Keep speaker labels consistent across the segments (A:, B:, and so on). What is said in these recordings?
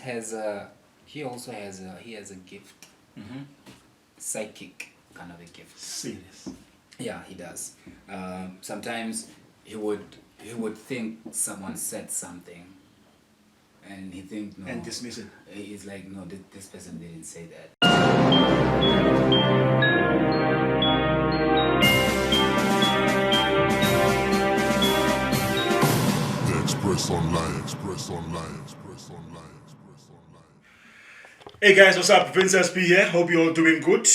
A: has a gift, psychic kind of a gift.
B: Serious.
A: Yeah, he does. Sometimes he would think someone said something, and he think no,
B: And dismiss it.
A: He's like, no, this person didn't say that.
C: Express Online, Express Online, Express Online, Express Online.
B: Hey guys, what's up? Vince SP here. Hope you're all doing good.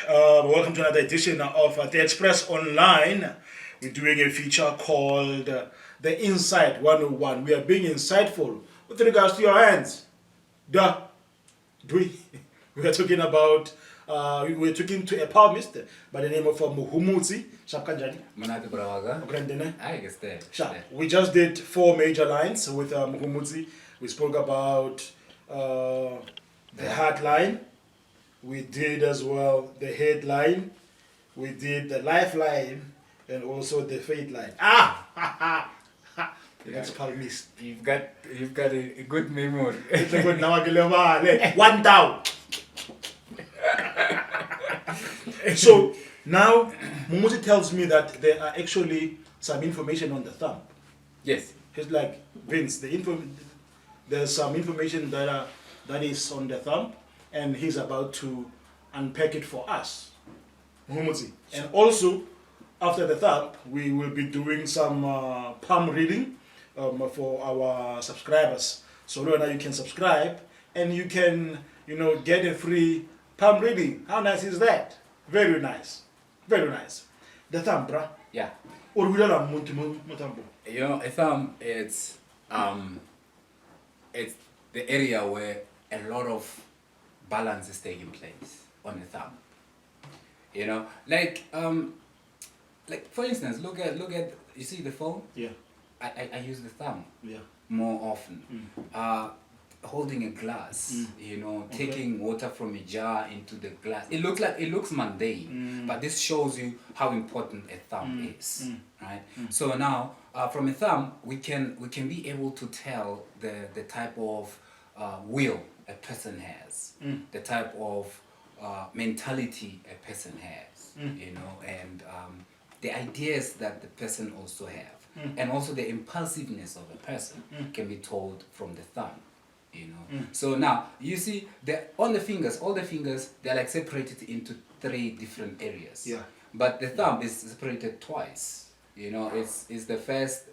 B: Welcome to another edition of The Express Online. We're doing a feature called The Insight 101. We are being insightful with regards to your hands. We are talking about, we're talking to a palmist by the name of Muhumuzi. Shapkanjani.
A: Manati Brawaga.
B: Grandene.
A: I guess that.
B: We just did 4 major lines with Muhumuzi. We spoke about the heart line. We did as well the headline. We did the lifeline and also the faith line. That's palmist.
A: You've got a good memory.
B: It's a good now. 1 down. So now Mumuzi tells me that there are actually some information on the thumb.
A: Yes.
B: It's like, Vince, there's some information that is on the thumb, and he's about to unpack it for us. Mumuzi. And also, after the thumb, we will be doing some palm reading for our subscribers. So now you can subscribe and you can, get a free palm reading. How nice is that? Very nice. Very nice. The thumb, bruh.
A: Yeah. A thumb, it's the area where a lot of balance is taking place on the thumb. Like for instance, look at you see the phone?
B: Yeah.
A: I use the thumb.
B: Yeah.
A: More often. Holding a glass, taking water from a jar into the glass. It looks mundane, but this shows you how important a thumb is, right? So now, from a thumb, we can be able to tell the type of will a person has, the type of mentality a person has, and the ideas that the person also have, and also the impulsiveness of a person can be told from the thumb. So now you see all the fingers, they're like separated into 3 different areas.
B: Yeah.
A: But the thumb is separated twice. It's the first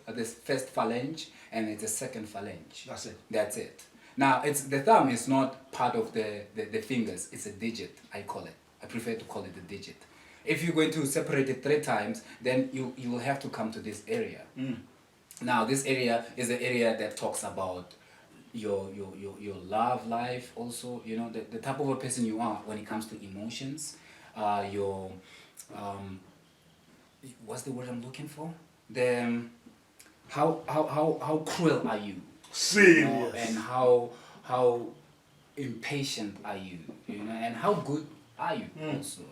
A: phalange and it's the second phalange. That's it. Now the thumb is not part of the fingers. It's a digit. I prefer to call it a digit. If you're going to separate it 3 times, then you will have to come to this area. Now this area is the area that talks about your love life, also the type of a person you are when it comes to emotions, your what's the word I'm looking for, how cruel are you,
B: Serious.
A: and how impatient are you, and how good are you also,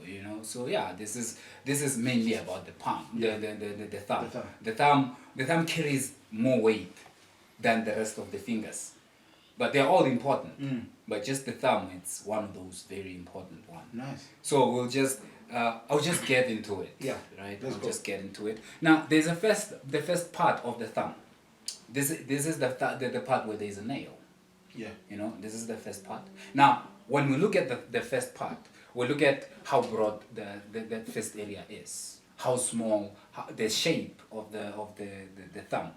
A: so yeah, this is mainly about the palm, the thumb. The thumb carries more weight than the rest of the fingers. But they're all important. But just the thumb, it's one of those very important ones.
B: Nice.
A: So I'll just get into it.
B: Yeah.
A: Right.
B: Let's go.
A: Get into it. Now there's the first part of the thumb. This is the part where there's a nail.
B: Yeah.
A: This is the first part. Now when we look at the first part, we look at how broad that first area is. How small, the shape of the thumb,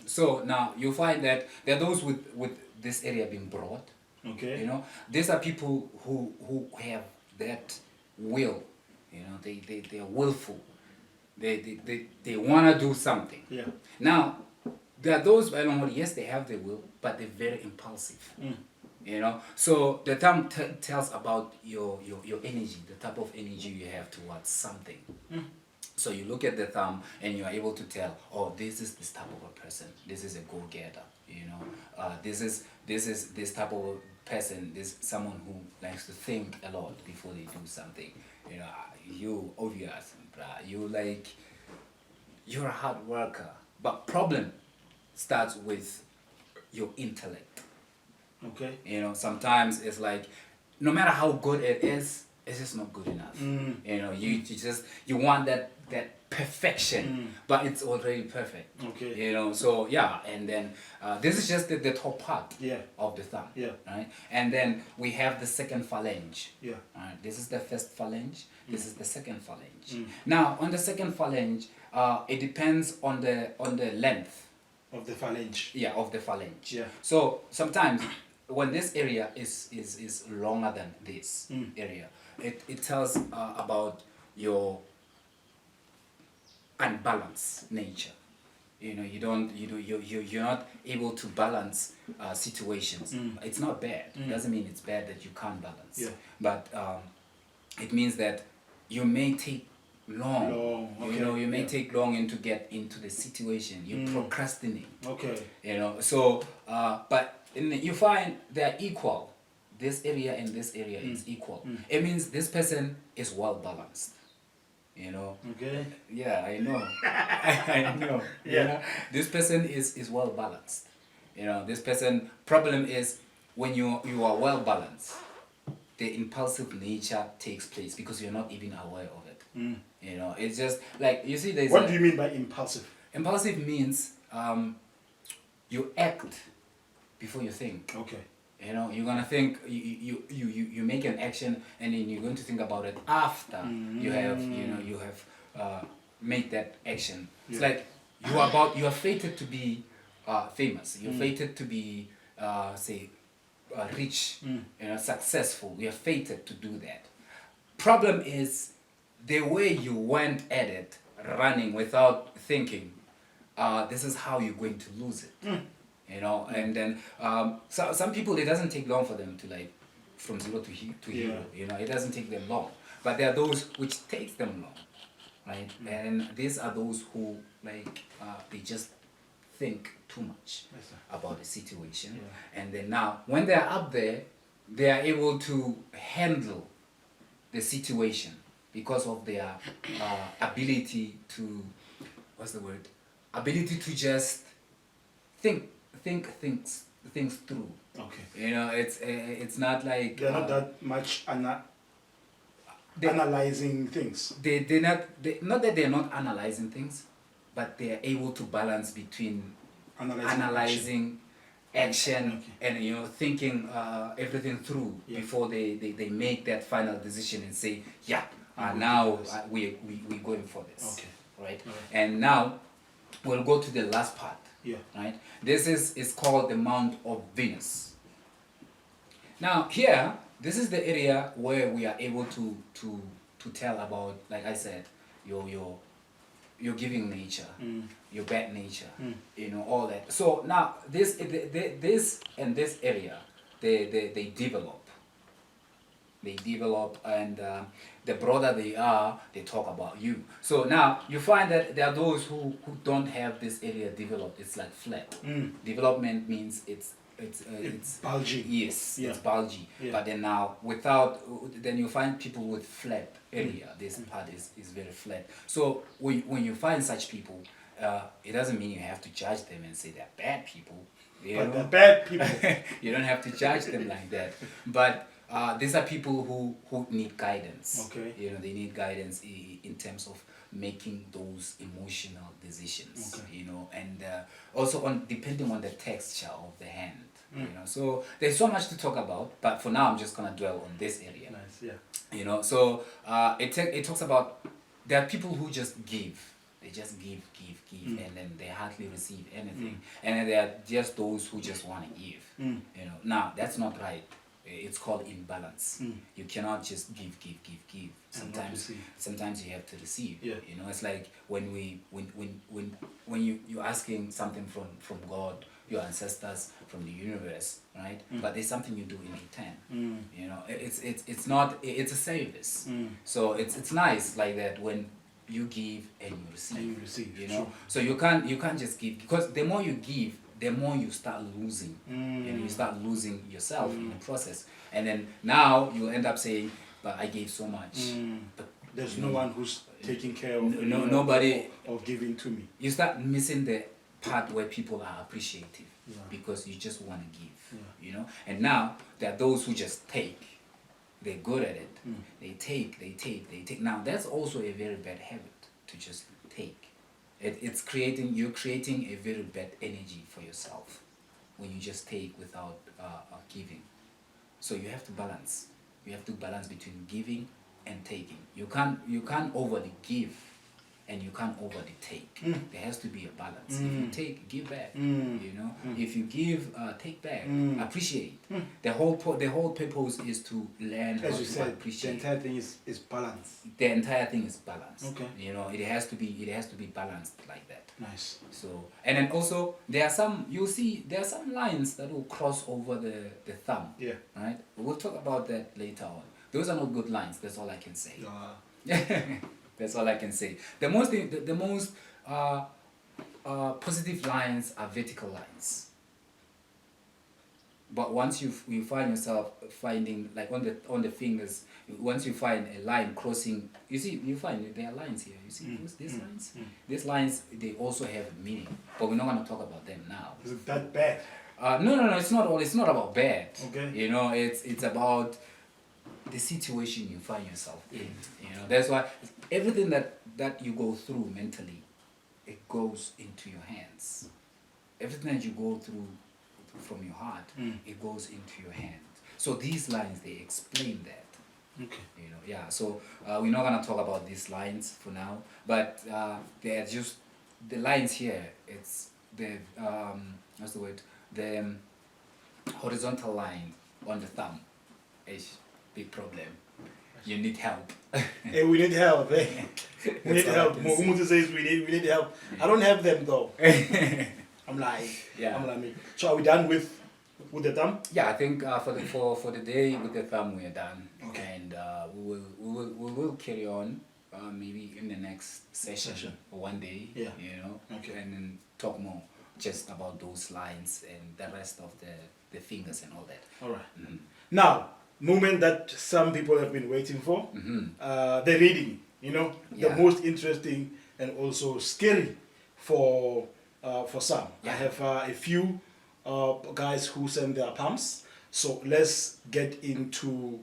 A: So now you find that there are those with this area being broad.
B: Okay.
A: These are people who have that will. They are willful. They want to do something.
B: Yeah.
A: Now there are those, yes, they have the will, but they're very impulsive. So the thumb tells about your energy, the type of energy you have towards something. So you look at the thumb and you are able to tell, oh, this is this type of a person. This is a go-getter, this is this type of a person. This someone who likes to think a lot before they do something. You obvious, you're a hard worker. But problem starts with your intellect.
B: Okay.
A: You know, sometimes it's like, no matter how good it is, it's just not good enough. You know, you want that perfection, but it's already perfect.
B: Okay.
A: You know, so yeah, and then this is just the top part of the thumb.
B: Yeah.
A: Right, and then we have the second phalange.
B: Yeah.
A: Right, this is the first phalange. This is the second phalange. Now, on the second phalange, it depends on the length
B: Of the phalange.
A: yeah, of the phalange.
B: Yeah.
A: So sometimes when this area is longer than this area, it tells about your unbalanced nature. You know, you're not able to balance situations. It's not bad. It doesn't mean it's bad that you can't balance.
B: Yeah.
A: But it means that you may take long.
B: Okay.
A: You know, you may take long to get into the situation. You procrastinate.
B: Okay.
A: You know, so but you find they're equal. This area and this area is equal. It means this person is well balanced. You know.
B: Okay.
A: Yeah, I know. I know.
B: Yeah.
A: You know? This person is well balanced. You know, this person problem is when you are well balanced, the impulsive nature takes place because you're not even aware of it. You know, it's just like you see there's
B: What do you mean by impulsive?
A: impulsive means you act before you think.
B: Okay.
A: You know, you're gonna think you make an action and then you're going to think about it after you have made that action. It's like you are fated to be famous. You're fated to be rich, you know, successful. You're fated to do that. Problem is the way you went at it, running without thinking. This is how you're going to lose it. You know, and then so some people, it doesn't take long for them to like from zero to hero. You know, it doesn't take them long, but there are those which takes them long, right? And these are those who like they just think too much about the situation, and then now when they are up there, they are able to handle the situation because of their ability to ability to just think things through.
B: Okay.
A: You know, it's not like
B: They're not that much analyzing things.
A: Not that they're not analyzing things, but they are able to balance between analyzing action and you know thinking everything through before they make that final decision and say now we're going for this.
B: Okay.
A: Right? And now we'll go to the last part.
B: Yeah.
A: Right? This is called the Mount of Venus. Now here, this is the area where we are able to tell about, like I said, your giving nature, your bad nature, you know, all that. So now this and this area, they develop. They develop, and the broader they are, they talk about you. So now you find that there are those who don't have this area developed. It's like flat. Development means it's
B: bulgy.
A: Yes,
B: Yeah.
A: it's bulgy.
B: Yeah.
A: But then now then you find people with flat area. This part is very flat. So when you find such people, it doesn't mean you have to judge them and say they're bad people. You
B: But
A: know?
B: they're bad people.
A: You don't have to judge them like that. But these are people who need guidance.
B: Okay.
A: You know, they need guidance in terms of making those emotional decisions.
B: Okay.
A: You know, and also depending on the texture of the hand. You know, so there's so much to talk about. But for now, I'm just gonna dwell on this area.
B: Nice. Yeah.
A: You know, so it talks about there are people who just give. They just give, and then they hardly receive anything. And then there are just those who just want to give. You know, now that's not right. It's called imbalance. You cannot just give. Sometimes you have to receive.
B: Yeah.
A: You know, it's like when you're asking something from God, your ancestors, from the universe, right? But there's something you do in return. You know, it's a service. So it's nice like that when you give and you receive. You know,
B: True.
A: so you can't just give, because the more you give, the more you start losing. And you start losing yourself in the process. And then now you end up saying, but I gave so much. But
B: There's no one who's taking care of
A: nobody
B: or giving to me.
A: You start missing the part where people are appreciative. because you just want to give,
B: Yeah.
A: you know. And now there are those who just take. They're good at it. They take. Now that's also a very bad habit, to just take. You're creating a very bad energy for yourself when you just take without giving. So you have to balance. You have to balance between giving and taking. You can't overly give, and you can't overly take. There has to be a balance. If you take, give back. You know, if you give, take back. Appreciate. The whole purpose is to learn how
B: As you
A: to
B: said, the
A: appreciate.
B: entire thing is balance.
A: The entire thing is balanced.
B: Okay.
A: You know, it has to be balanced like that.
B: Nice.
A: So, and then also there are some lines that will cross over the thumb.
B: Yeah.
A: Right. We'll talk about that later on. Those are not good lines. That's all I can say. That's all I can say. The most positive lines are vertical lines. But once you find yourself finding, like on the fingers, once you find a line crossing, you find there are lines here. You see these lines? These lines, they also have a meaning, but we're not going to talk about them now.
B: Is it that bad?
A: No, it's not all. It's not about bad.
B: Okay.
A: You know, it's about the situation you find yourself in. You know, that's why everything that you go through mentally, it goes into your hands. Everything that you go through from your heart, it goes into your hands. So these lines, they explain that.
B: Okay.
A: You know, yeah. So we're not gonna talk about these lines for now, but they're just the lines here. It's the what's the word? The horizontal line on the thumb is big problem. You need help.
B: Hey, we need help. Eh? We need
A: That's all I
B: help.
A: can say.
B: Umutu says we need help. I don't have them though. I'm lying.
A: Yeah.
B: I'm lying. So are we done with the thumb?
A: Yeah, I think for the day with the thumb we're done.
B: Okay.
A: And we will carry on maybe in the next session or one day.
B: Yeah.
A: You know.
B: Okay.
A: And then talk more just about those lines and the rest of the fingers and all that.
B: All right. Now, moment that some people have been waiting for. The reading. You know, the
A: Yeah.
B: most interesting and also scary for some.
A: Yeah.
B: I have a few guys who send their palms. So let's get into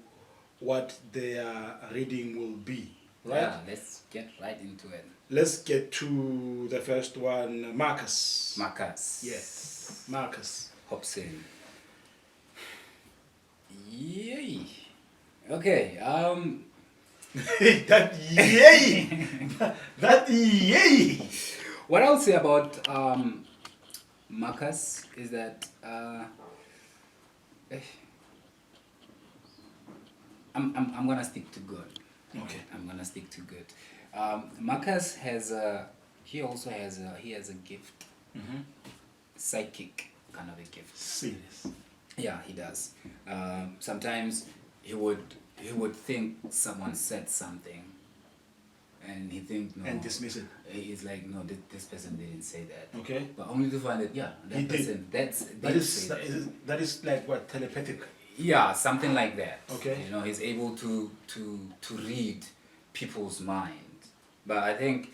B: what their reading will be. Right?
A: Yeah, let's get right into it.
B: Let's get to the first one, Marcus.
A: Marcus.
B: Yes, Marcus.
A: Hobson. Yay. Okay.
B: That yay! That yay!
A: What I'll say about Marcus is that I'm gonna stick to good.
B: Okay.
A: I'm gonna stick to good. Marcus he has a gift, psychic kind of a gift.
B: Serious.
A: Yeah, he does. Sometimes he would think someone said something, and he think no.
B: And dismiss it.
A: He's like, no, this person didn't say that.
B: Okay.
A: But only to find that, yeah, that
B: He did.
A: person,
B: That is like what, telepathic?
A: yeah, something like that.
B: Okay.
A: You know, he's able to read people's mind. But I think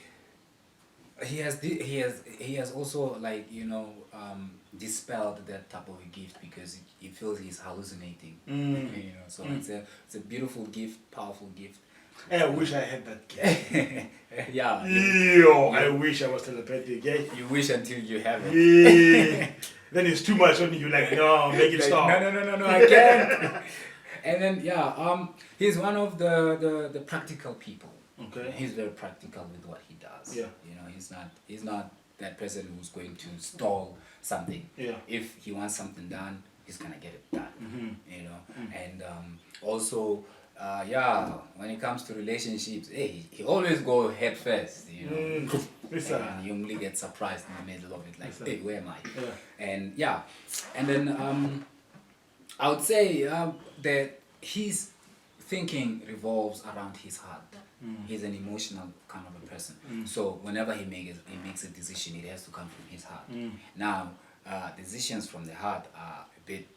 A: he has also, like, you know, dispelled that type of a gift because he feels he's hallucinating. You know, so it's a beautiful gift, powerful gift.
B: Hey, I wish I had that gift.
A: Yeah.
B: Yo, I wish I was telepathic. Yeah.
A: You wish until you have it.
B: Yeah. Then it's too much on you. Like, no, make it
A: Like,
B: stop.
A: No, I can't. And then he's one of the practical people.
B: Okay.
A: He's very practical with what he does.
B: Yeah.
A: You know, he's not that person who's going to stall something.
B: Yeah.
A: If he wants something done, he's gonna get it done. You know, and also. When it comes to relationships, he always go head first, you know. And you only get surprised in the middle of it, like, hey, where am I?
B: Yeah.
A: And then I would say that his thinking revolves around his heart. He's an emotional kind of a person. So whenever he makes a decision, it has to come from his heart. Now, decisions from the heart are a bit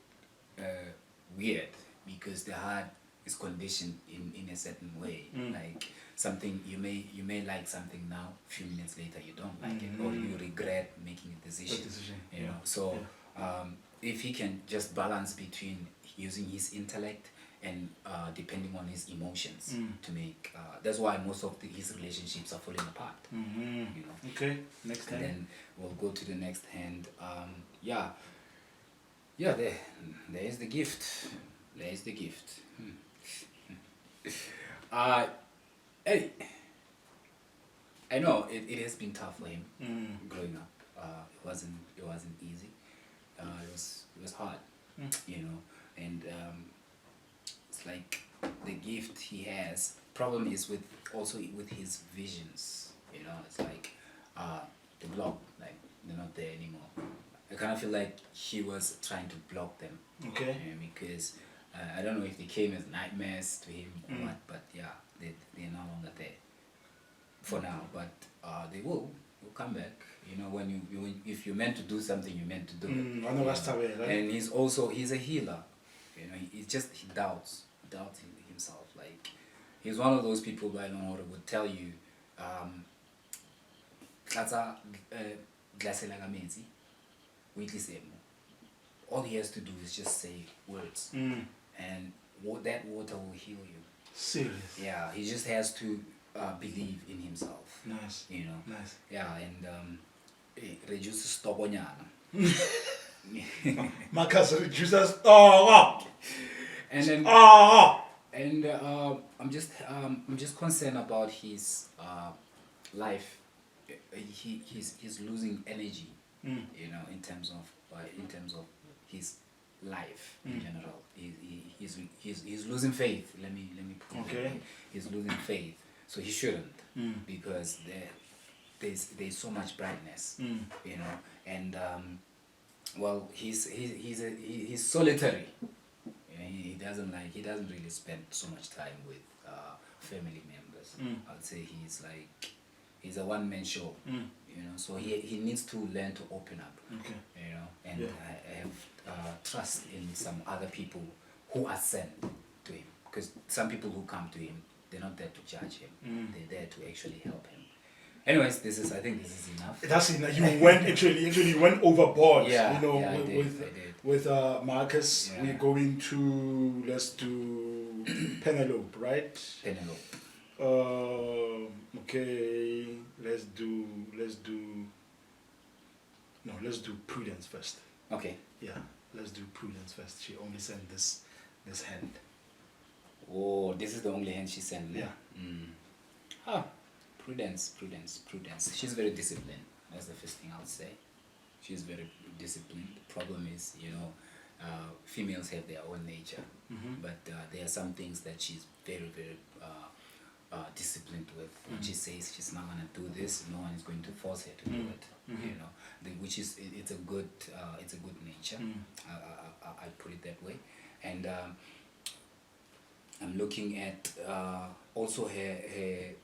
A: weird because the heart is conditioned in a certain way. Like something you may like something now, a few minutes later you don't like it, or you regret making a decision. You know. So if he can just balance between using his intellect and depending on his emotions to make that's why most of his relationships are falling apart. You know.
B: Okay, next
A: And
B: hand.
A: then we'll go to the next hand. Yeah, there is the gift. There is the gift. Hey, I know it has been tough for him growing up. It wasn't easy. It was hard, you know. And it's like the gift he has. Problem is with his visions. You know, it's like the block, like they're not there anymore. I kind of feel like he was trying to block them.
B: Okay.
A: Because I don't know if they came as nightmares to him or what, but yeah, they're no longer there for now. But they will come back. You know, if you're meant to do something, you're meant to do it.
B: I know that's the way, right?
A: And he's a healer. You know, he doubts himself. Like he's one of those people who I don't know would tell you, all he has to do is just say words, and that water will heal you.
B: Serious.
A: Yeah, he just has to believe in himself.
B: Nice.
A: You know.
B: Nice.
A: Yeah, and reduce stobonyana.
B: Marcus reduces. Oh.
A: And then
B: Oh.
A: and I'm just concerned about his life. He's losing energy. You know, in terms of his life in general. He's losing faith. Let me put it that way. He's losing faith. So he shouldn't, because there's so much brightness, you know, and well, he's solitary. You know, he doesn't really spend so much time with family members. I'd say he's a one-man show. You know, so he needs to learn to open up.
B: Okay.
A: You know, and have trust in some other people who are sent to him, because some people who come to him, they're not there to judge him. They're there to actually help him. Anyways, I think this is enough.
B: That's enough. You went actually went overboard.
A: Yeah,
B: you know,
A: yeah, I did.
B: with Marcus,
A: Yeah.
B: we're going to, let's do Penelope, right?
A: Penelope.
B: Okay, let's do Prudence first.
A: Okay.
B: Yeah, let's do Prudence first. She only sent this hand.
A: Oh, this is the only hand she sent me.
B: Yeah.
A: Prudence. She's very disciplined. That's the first thing I would say. She's very disciplined. The problem is, you know, females have their own nature, but there are some things that she's very, very disciplined with. When she says she's not gonna do this, no one is going to force her to do it. You know, which is it's a good nature. I put it that way, and I'm looking at also her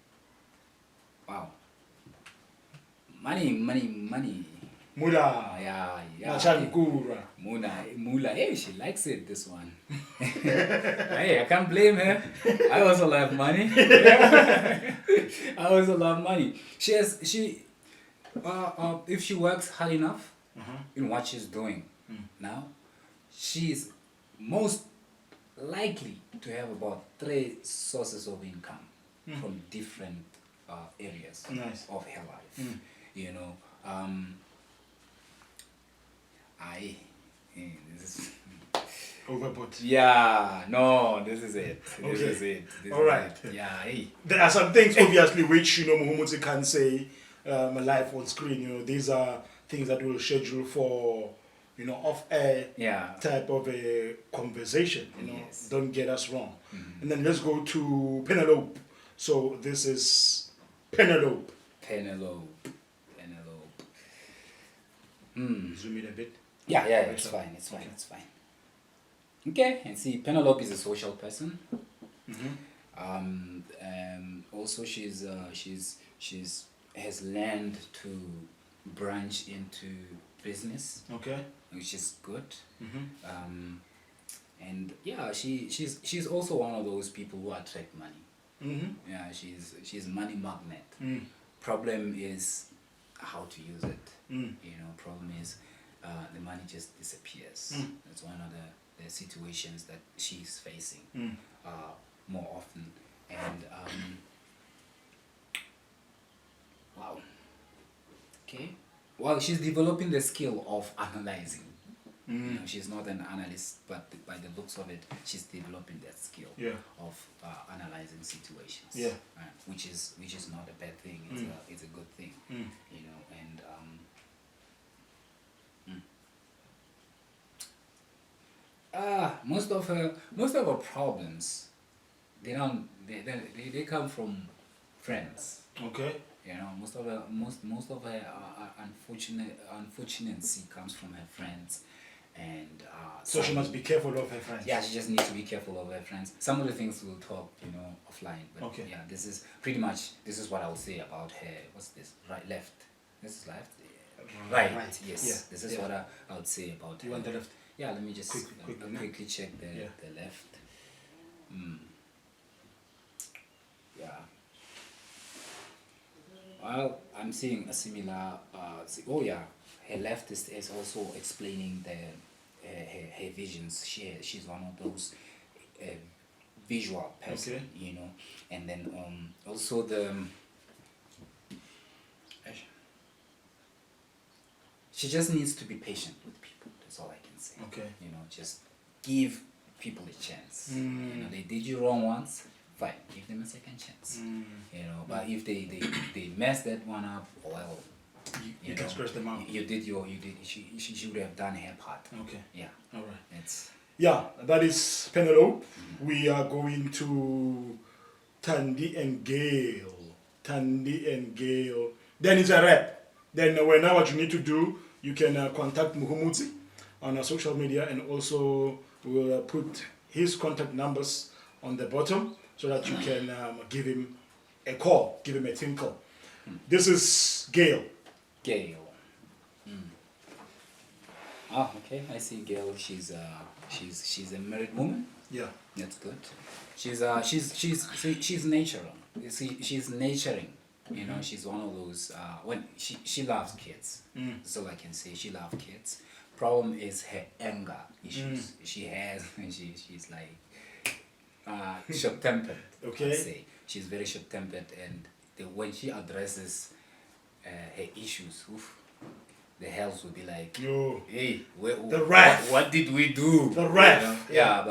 A: wow, money.
B: Mula.
A: Yeah.
B: Machankura.
A: Mula, hey, she likes it, this one. Hey, I can't blame her. I also love money. I also love money. If she works hard enough in what she's doing now, she's most likely to have about 3 sources of income from different areas of her life. You know, this is
B: Overboard.
A: yeah, no, this is it. This
B: Okay.
A: is it. This
B: All
A: is
B: right.
A: it. Yeah, hey.
B: There are some things, obviously, which, you know, Muhumuzi can't say live on screen. You know, these are things that we'll schedule for, you know, off-air
A: Yeah.
B: type of a conversation. You know,
A: Yes.
B: don't get us wrong. And then let's go to Penelope. So this is Penelope.
A: Penelope.
B: Zoom in a bit.
A: Yeah, it's fine. Okay, and see, Penelope is a social person. Also, she's has learned to branch into business,
B: Okay.
A: which is good. And yeah, she's also one of those people who attract money. Yeah, she's a money magnet. Problem is how to use it. You know, problem is the money just disappears. That's one of the situations that she's facing more often. And wow. Okay. Well, she's developing the skill of analyzing. You know, she's not an analyst, but by the looks of it, she's developing that skill of analyzing situations. Which is not a bad thing. It's a good thing. You know, and most of her problems, they come from friends.
B: Okay.
A: You know, most of her unfortunacy comes from her friends, and
B: So she must be careful of her friends.
A: yeah, she just needs to be careful of her friends. Some of the things we'll talk, you know, offline. But
B: Okay.
A: yeah, this is pretty much what I would say about her. What's this? Right, left. This is left. Right. Yes.
B: Yeah.
A: This is what I would say about
B: You
A: her.
B: want the left?
A: Yeah. Let me just
B: Quickly
A: check the left. Yeah. Well, I'm seeing a similar. Oh yeah, her left is also explaining her visions. She's one of those visual person,
B: Okay.
A: you know, and then also the. She just needs to be patient with people. That's all I can say.
B: Okay.
A: You know, just give people a chance. You know, they did you wrong once. Fine, give them a second chance. You know, but if they mess that one up, well,
B: You can scratch them out.
A: She would have done her part.
B: Okay.
A: Yeah.
B: All right.
A: It's
B: Yeah, that is Penelope. We are going to Tandy and Gale. Tandy and Gale. Then it's a wrap. Then now what you need to do, you can contact Muhumuzi on our social media, and also we'll put his contact numbers on the bottom so that you can give him a call, give him a tinkle. This is Gale.
A: Gail. Oh, okay. I see Gail. She's a married woman.
B: Yeah.
A: That's good. She's natural. You see, she's nurturing. You know, she's one of those. When she loves kids. That's all I can say. She loves kids. Problem is her anger issues. She has. She's like short-tempered.
B: Okay.
A: I'd say she's very short-tempered, and when she addresses her issues, oof, the hells will be like,
B: Yo.
A: hey,
B: The wrath.
A: what did we do?
B: The wrath.
A: You know? Yeah,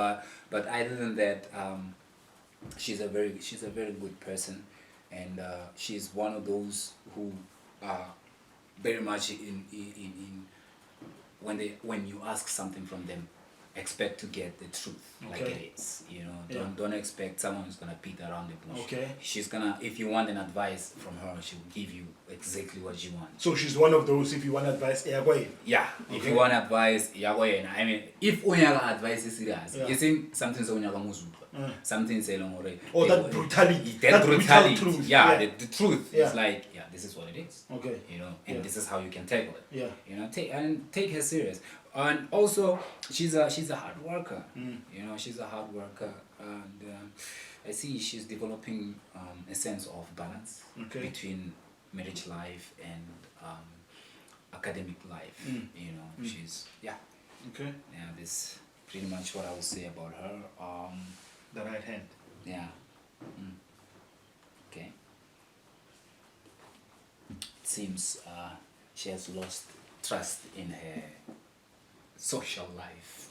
A: but other than that, she's a very good person, and she's one of those who are very much in when you ask something from them, expect to get the truth like
B: Okay.
A: it is. You know, don't expect someone who's gonna beat around the bush.
B: Okay.
A: She's gonna, if you want an advice from her, she will give you exactly what you want.
B: So she's one of those, if you want advice,
A: Yeah, if
B: Okay.
A: you want advice, I mean, if unyaka advice is serious,
B: Yeah.
A: you think something so unyaka muzutwa, something say long already.
B: Or that brutality.
A: That brutality.
B: brutal truth.
A: Yeah, the truth
B: Yeah.
A: is like, yeah, this is what it is.
B: Okay.
A: You know, and
B: Yeah.
A: this is how you can tackle it.
B: Yeah.
A: You know, take her serious. And also, she's a hard worker. You know, she's a hard worker, and I see she's developing a sense of balance
B: Okay.
A: between marriage life and academic life. You know, she's
B: Okay.
A: this pretty much what I would say about her.
B: The right hand.
A: Yeah. Okay. It seems she has lost trust in her social life.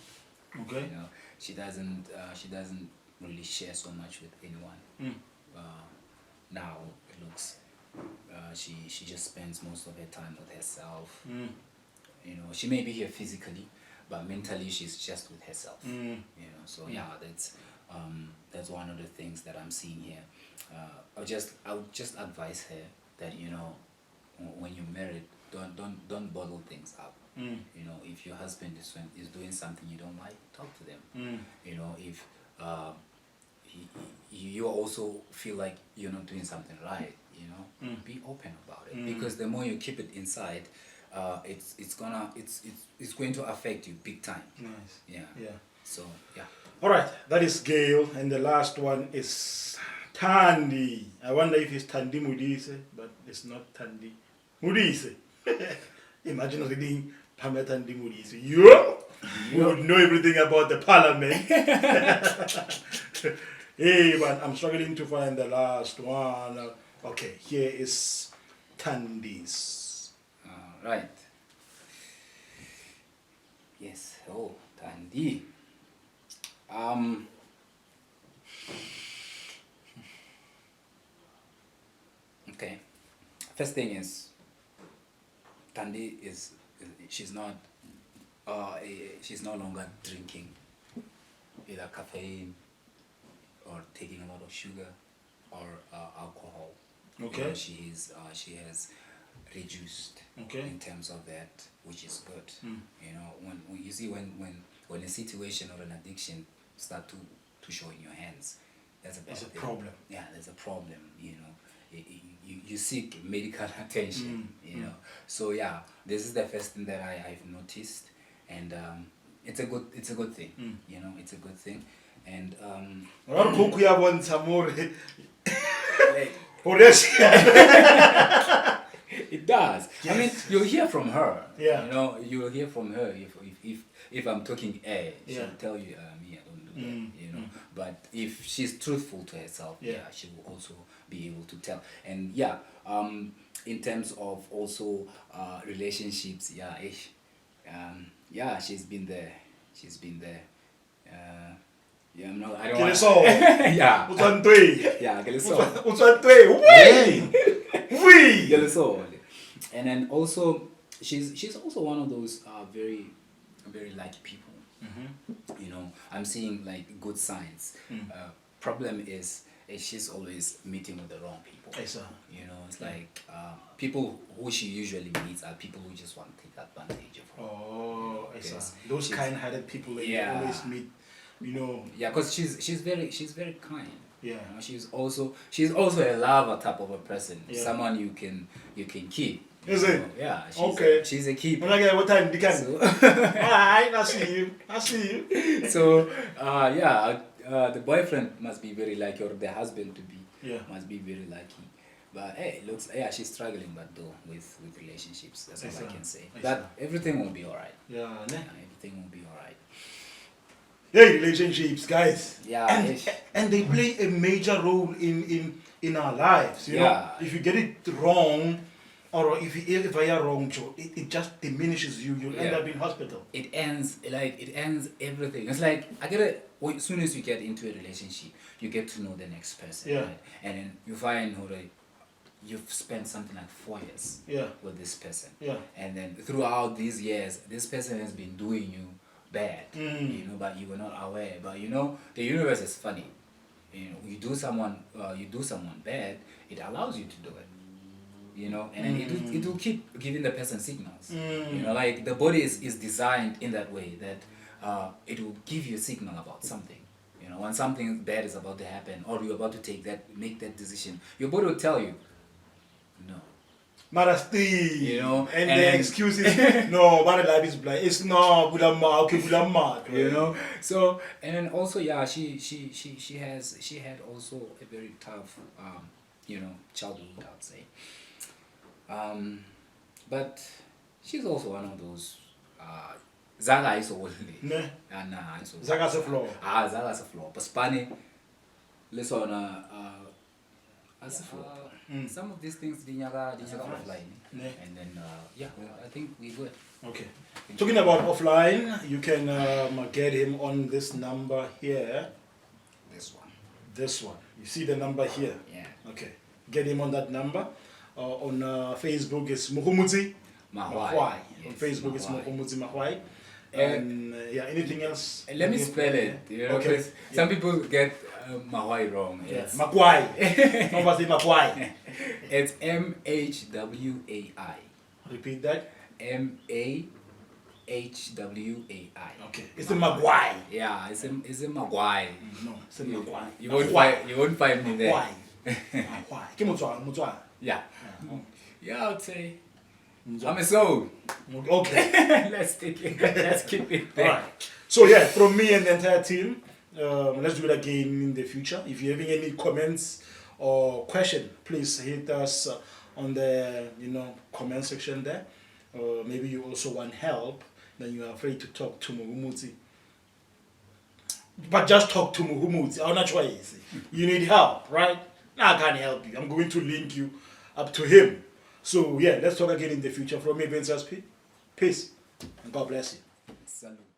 B: Okay.
A: You know, she doesn't really share so much with anyone. Now it looks she just spends most of her time with herself. You know, she may be here physically, but mentally she's just with herself. You know, so yeah, that's one of the things that I'm seeing here. I would just advise her that, you know, when you're married, don't bottle things up. You know, if your husband is doing something you don't like, talk to them. You know, if you also feel like you're not doing something right, you know, be open about it, because the more you keep it inside, it's going to affect you big time.
B: Nice.
A: Yeah.
B: Yeah.
A: So yeah.
B: All right. That is Gail, and the last one is Tandy. I wonder if it's Tandy Mudise, but it's not Tandy Mudise. Imagine reading Pamela Ndimulisi. You would know everything about the parliament. Hey, but I'm struggling to find the last one. Okay, here is Tandis.
A: Right. Yes. Oh, Tandi. Okay. First thing is, Tandi she's not she's no longer drinking either caffeine or taking a lot of sugar or alcohol.
B: Okay.
A: You know, she has reduced
B: Okay.
A: in terms of that, which is good. You know, when you see when a situation or an addiction start to show in your hands, that's a bad
B: It's a
A: thing.
B: problem.
A: Yeah, there's a problem. You know, you seek medical attention. You know, so yeah, this is the first thing that I've noticed, and it's a good thing. You know, it's a good thing, and it does.
B: Yes.
A: I mean, you'll hear from her.
B: Yeah.
A: You know, you'll hear from her if I'm talking air, she'll
B: Yeah.
A: tell you, yeah, don't do that. You know, but if she's truthful to herself,
B: Yeah.
A: yeah, she will also be able to tell. And yeah, in terms of also relationships, yeah, yeah, she's been there. She's been there. Yeah, no, I don't want. Yeah. Yeah, get it so. Get it so. And then also, she's also one of those very lucky people. You know, I'm seeing like good signs. Problem is she's always meeting with the wrong people. You know, it's like people who she usually meets are people who just want to take advantage of her.
B: Oh, I see.
A: Because
B: Those
A: she's-
B: kind-hearted people that
A: Yeah.
B: you always meet, you know.
A: Yeah, because she's very kind.
B: Yeah.
A: You know, she's also a lover type of a person.
B: Yeah.
A: Someone you can keep.
B: Is
A: you
B: it?
A: know? Yeah. She's
B: Okay.
A: She's a keeper.
B: What time you can?
A: So,
B: Alright, I see you. I see you.
A: so yeah, the boyfriend must be very lucky, or the husband to be must be very lucky. But hey, it looks she's struggling, but though with relationships, that's all I can say. But everything will be alright.
B: Yeah, ne?
A: Everything will be alright.
B: Hey, relationships, guys.
A: Yeah.
B: And they play a major role in our lives. You know,
A: Yeah.
B: if you get it wrong, or if you are wrong, Joe, it just diminishes you. You'll end
A: Yeah.
B: up in hospital.
A: It ends everything. It's like I get it. As soon as you get into a relationship, you get to know the next person.
B: Yeah.
A: Right? And then you find you've spent something like 4 years
B: Yeah.
A: with this person.
B: Yeah.
A: And then throughout these years, this person has been doing you bad. You know, but you were not aware. But you know, the universe is funny. You know, you do someone bad, it allows you to do it. You know, and then it will keep giving the person signals. You know, like the body is designed in that way that it will give you a signal about something. You know, when something bad is about to happen or you're about to make that decision, your body will tell you, no.
B: Marasti.
A: You know,
B: and
A: and
B: the
A: then-
B: excuse is no, my life is blind. It's no, okay,
A: You know, so and then also she had also a very tough you know, childhood, I'd say. But she's also one of those Zaga is old.
B: Ne?
A: Nah, so
B: Zaga's a flaw.
A: Zaga's a flaw. But Spani, listen, as a flaw. Some of these things didn't offline.
B: Ne?
A: And then yeah, I think we good.
B: Okay. Talking about offline, you can get him on this number here.
A: This one.
B: This one. You see the number here?
A: Yeah.
B: Okay. Get him on that number. On Facebook, it's Muhumuzi Mahwai.
A: Yes,
B: On Facebook, it's
A: Mahwai.
B: Muhumuzi Mahwai. And yeah, anything else?
A: Let me spell it. You know,
B: Okay.
A: 'cause some people get Mahwai wrong.
B: Yeah.
A: It's,
B: Makwai. Nobody say Makwai.
A: it's MHWAI.
B: Repeat that.
A: MAHWAI.
B: Okay. It's the Magwai.
A: Yeah, it's a Mahwai.
B: No, it's the Magwai.
A: You won't find me there.
B: Magwai. Magwai. Mutswa.
A: Yeah. Yeah, I'd say I'm a soul.
B: Okay.
A: Let's keep it there.
B: Alright. So yeah, from me and the entire team, let's do it again in the future. If you're having any comments or question, please hit us on the comment section there. or maybe you also want help, then you are afraid to talk to Muhumuzi. But just talk to Muhumuzi. I'm not sure easy. You need help, right? Now I can't help you. I'm going to link you up to him. So yeah, let's talk again in the future. From me, Vince SP. Peace. And God bless you.
A: Salute.